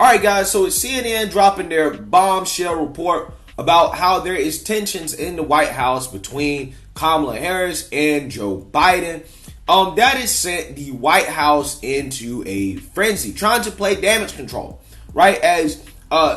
All right, guys, so it's CNN dropping their bombshell report about how there is tensions in the White House between Kamala Harris and Joe Biden. That has sent the White House into a frenzy, trying to play damage control, right? As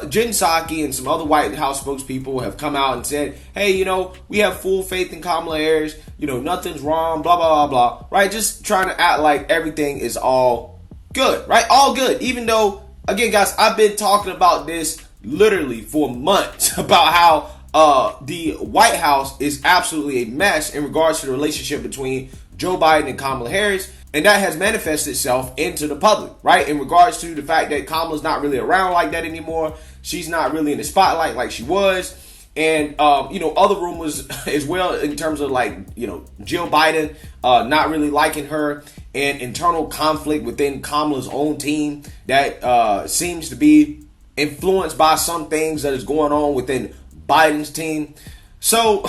Jen Psaki and some other White House spokespeople have come out and said, hey, we have full faith in Kamala Harris, nothing's wrong, blah, blah, blah, blah, right? Just trying to act like everything is all good, right? All good, even though, again, guys, I've been talking about this literally for months about how the White House is absolutely a mess in regards to the relationship between Joe Biden and Kamala Harris, and that has manifested itself into the public, right? In regards to the fact that Kamala's not really around like that anymore. She's not really in the spotlight like she was. And, other rumors as well in terms of Jill Biden not really liking her, and internal conflict within Kamala's own team that seems to be influenced by some things that is going on within Biden's team. So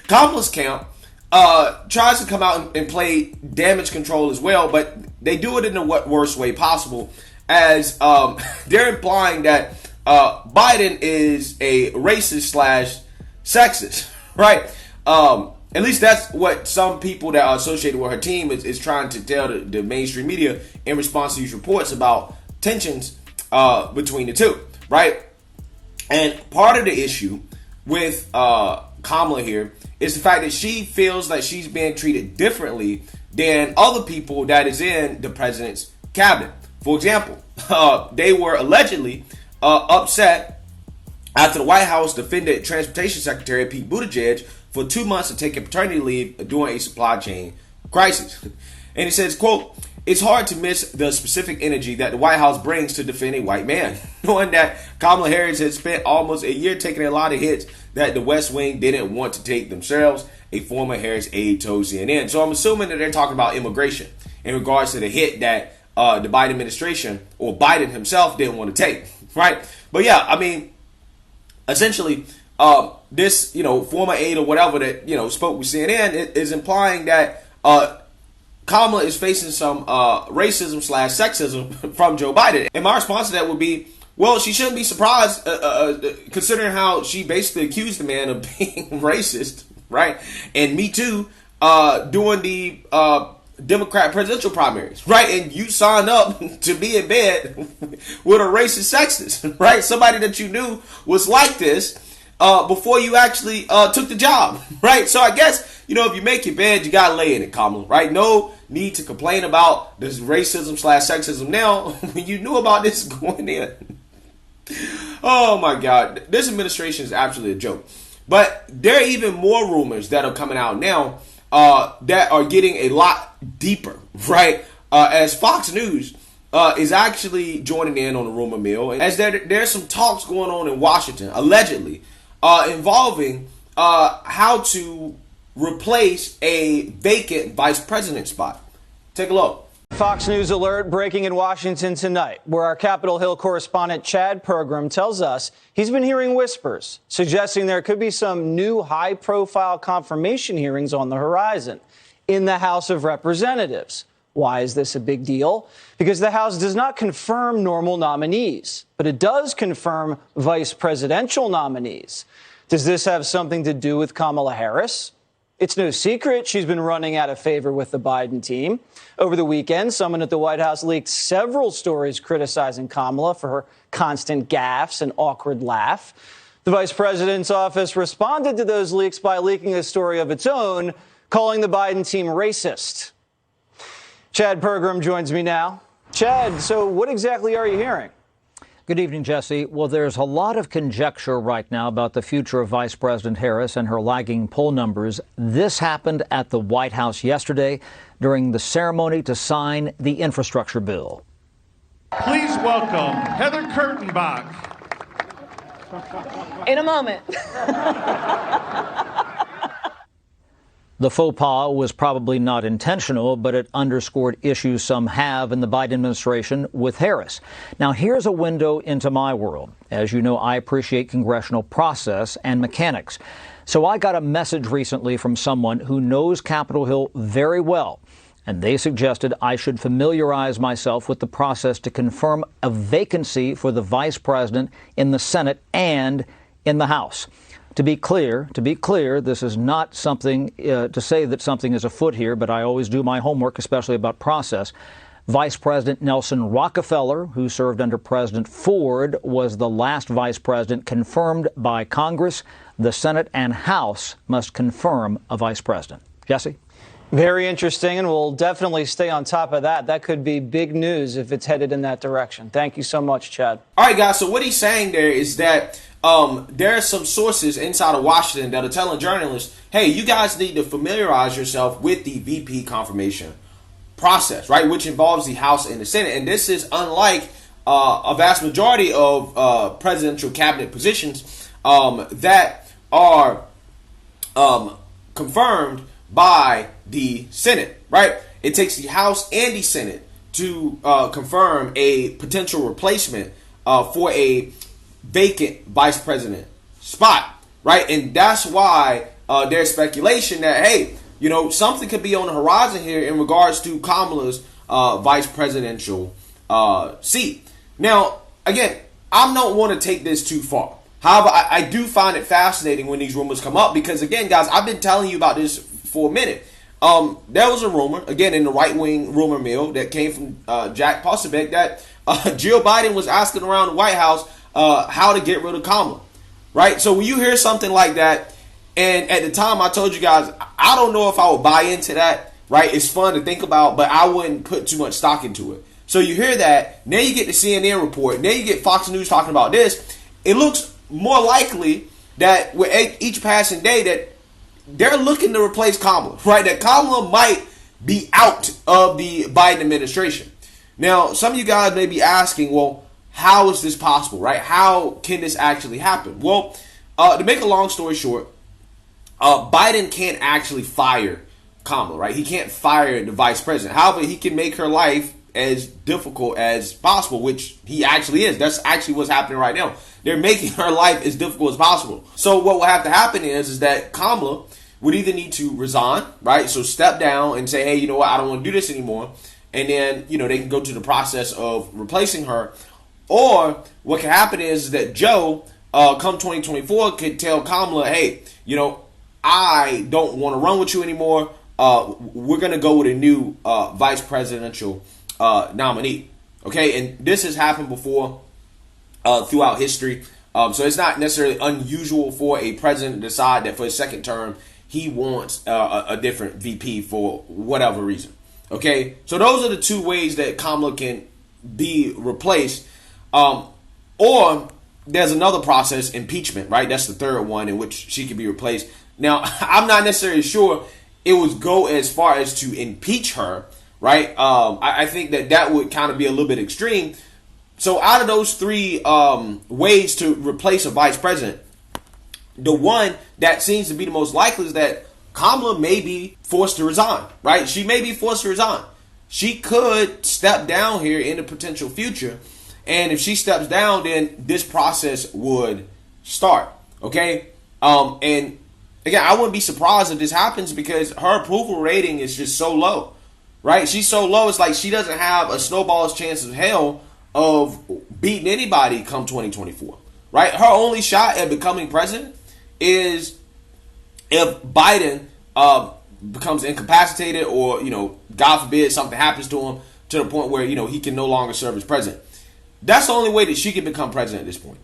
Kamala's camp tries to come out and play damage control as well, but they do it in the worst way possible, as they're implying that Biden is a racist / sexist, right? At least that's what some people that are associated with her team is trying to tell the mainstream media in response to these reports about tensions between the two, right? And part of the issue with Kamala here is the fact that she feels like she's being treated differently than other people that is in the president's cabinet. For example, they were allegedly upset after the White House defended Transportation Secretary Pete Buttigieg for 2 months of taking paternity leave during a supply chain crisis. And it says, quote, "It's hard to miss the specific energy that the White House brings to defend a white man, knowing that Kamala Harris has spent almost a year taking a lot of hits that the West Wing didn't want to take themselves," a former Harris aide told CNN. So I'm assuming that they're talking about immigration in regards to the hit that the Biden administration or Biden himself didn't want to take, right? But yeah, I mean, essentially, this, former aide or whatever that, spoke with CNN is implying that Kamala is facing some racism / sexism from Joe Biden. And my response to that would be, well, she shouldn't be surprised considering how she basically accused the man of being racist, right? And Me Too during the Democrat presidential primaries, right? And you signed up to be in bed with a racist sexist, right? Somebody that you knew was like this before you actually took the job, right? So I guess, if you make your bed, you got to lay in it, Kamala, right? No need to complain about this racism / sexism now when you knew about this going in. Oh my God, this administration is absolutely a joke. But there are even more rumors that are coming out now that are getting a lot deeper, right? As Fox News is actually joining in on the rumor mill, as there's some talks going on in Washington, allegedly, involving how to replace a vacant vice president spot. Take a look. Fox News alert breaking in Washington tonight, where our Capitol Hill correspondent Chad Pergram tells us he's been hearing whispers suggesting there could be some new high-profile confirmation hearings on the horizon in the House of Representatives. Why is this a big deal? Because the House does not confirm normal nominees, but it does confirm vice presidential nominees. Does this have something to do with Kamala Harris? It's no secret she's been running out of favor with the Biden team. Over the weekend, someone at the White House leaked several stories criticizing Kamala for her constant gaffes and awkward laugh. The vice president's office responded to those leaks by leaking a story of its own, calling the Biden team racist. Chad Pergram joins me now. Chad, so what exactly are you hearing? Good evening, Jesse. Well, there's a lot of conjecture right now about the future of Vice President Harris and her lagging poll numbers. This happened at the White House yesterday during the ceremony to sign the infrastructure bill. Please welcome Heather Kurtenbach. In a moment. The faux pas was probably not intentional, but it underscored issues some have in the Biden administration with Harris. Now, here's a window into my world. As you know, I appreciate congressional process and mechanics. So I got a message recently from someone who knows Capitol Hill very well. and they suggested I should familiarize myself with the process to confirm a vacancy for the vice president in the Senate and in the House. To be clear, this is not something to say that something is afoot here, but I always do my homework, especially about process. Vice President Nelson Rockefeller, who served under President Ford, was the last vice president confirmed by Congress. The Senate and House must confirm a vice president. Jesse? Very interesting, and we'll definitely stay on top of that. That could be big news if it's headed in that direction. Thank you so much, Chad. All right, guys, so what he's saying there is that there are some sources inside of Washington that are telling journalists, hey, you guys need to familiarize yourself with the VP confirmation process, right, which involves the House and the Senate. And this is unlike a vast majority of presidential cabinet positions that are confirmed by the Senate, right? It takes the House and the Senate to confirm a potential replacement for a vacant vice president spot, right? And that's why there's speculation that, hey, you know, something could be on the horizon here in regards to Kamala's vice presidential seat. Now, again, I don't want to take this too far. However, I do find it fascinating when these rumors come up because, again, guys, I've been telling you about this for a minute. There was a rumor, again, in the right-wing rumor mill that came from Jack Posobiec that Jill Biden was asking around the White House how to get rid of Kamala, right? So when you hear something like that, and at the time I told you guys, I don't know if I would buy into that, right? It's fun to think about, but I wouldn't put too much stock into it. So you hear that, now you get the CNN report, now you get Fox News talking about this. It looks more likely that with each passing day that they're looking to replace Kamala, right? That Kamala might be out of the Biden administration. Now, some of you guys may be asking, well, how is this possible, right? How can this actually happen? Well, to make a long story short, Biden can't actually fire Kamala, right? He can't fire the vice president. However, he can make her life as difficult as possible, which he actually is. That's actually what's happening right now. They're making her life as difficult as possible. So what will have to happen is that Kamala would either need to resign, right? So step down and say, hey, you know what? I don't want to do this anymore. And then, you know, they can go through the process of replacing her. Or what can happen is that Joe, come 2024, could tell Kamala, hey, you know, I don't want to run with you anymore. We're going to go with a new vice presidential nominee. Okay, and this has happened before throughout history. So it's not necessarily unusual for a president to decide that for his second term, he wants a different VP for whatever reason. Okay, so those are the two ways that Kamala can be replaced. Or there's another process, impeachment, right? That's the third one in which she can be replaced. Now, I'm not necessarily sure it would go as far as to impeach her, right? I think that would kind of be a little bit extreme. So out of those three ways to replace a vice president, the one that seems to be the most likely is that Kamala may be forced to resign, right? She may be forced to resign. She could step down here in the potential future. And if she steps down, then this process would start, okay? And again, I wouldn't be surprised if this happens because her approval rating is just so low, right? She's so low, it's like she doesn't have a snowball's chance of hell of beating anybody come 2024, right? Her only shot at becoming president is if Biden becomes incapacitated or, you know, God forbid something happens to him to the point where, you know, he can no longer serve as president. That's the only way that she can become president at this point.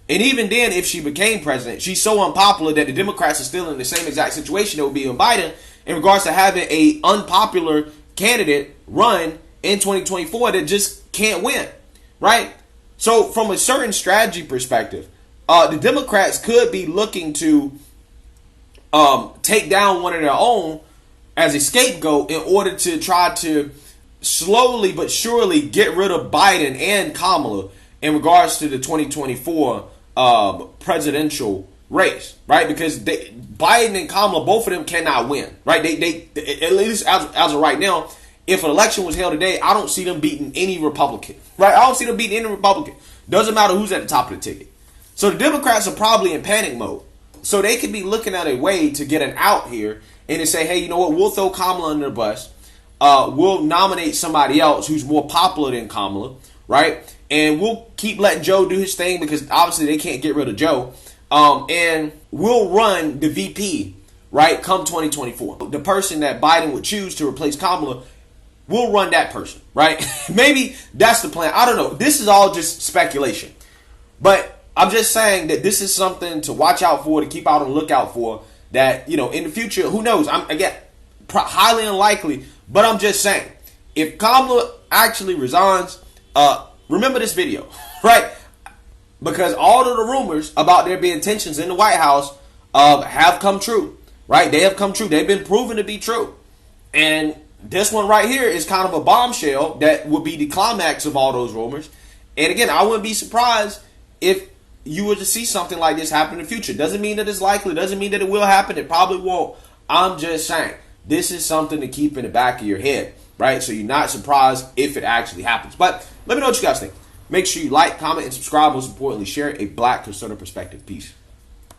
And even then, if she became president, she's so unpopular that the Democrats are still in the same exact situation that would be in Biden in regards to having a unpopular candidate run in 2024 that just can't win, right? So from a certain strategy perspective, the Democrats could be looking to take down one of their own as a scapegoat in order to try to slowly but surely get rid of Biden and Kamala in regards to the 2024 presidential race, right? Because Biden and Kamala, both of them cannot win, right? They at least as of right now, if an election was held today, I don't see them beating any Republican, right? I don't see them beating any Republican. Doesn't matter who's at the top of the ticket. So the Democrats are probably in panic mode. So they could be looking at a way to get an out here and to say, hey, you know what? We'll throw Kamala under the bus. we'll nominate somebody else who's more popular than Kamala, right? And we'll keep letting Joe do his thing because obviously they can't get rid of Joe. And we'll run the VP, right, come 2024. The person that Biden would choose to replace Kamala, we'll run that person, right? Maybe that's the plan. I don't know. This is all just speculation. But I'm just saying that this is something to watch out for, to keep out on the lookout for, that, you know, in the future, who knows? Again, highly unlikely, but I'm just saying, if Kamala actually resigns, remember this video, right? Because all of the rumors about there being tensions in the White House have come true, right? They have come true. They've been proven to be true. And this one right here is kind of a bombshell that would be the climax of all those rumors. And again, I wouldn't be surprised if you were to see something like this happen in the future. Doesn't mean that it's likely. Doesn't mean that it will happen. It probably won't. I'm just saying, this is something to keep in the back of your head, right? So you're not surprised if it actually happens. But let me know what you guys think. Make sure you like, comment, and subscribe. Most importantly, share a Black conservative perspective. Peace.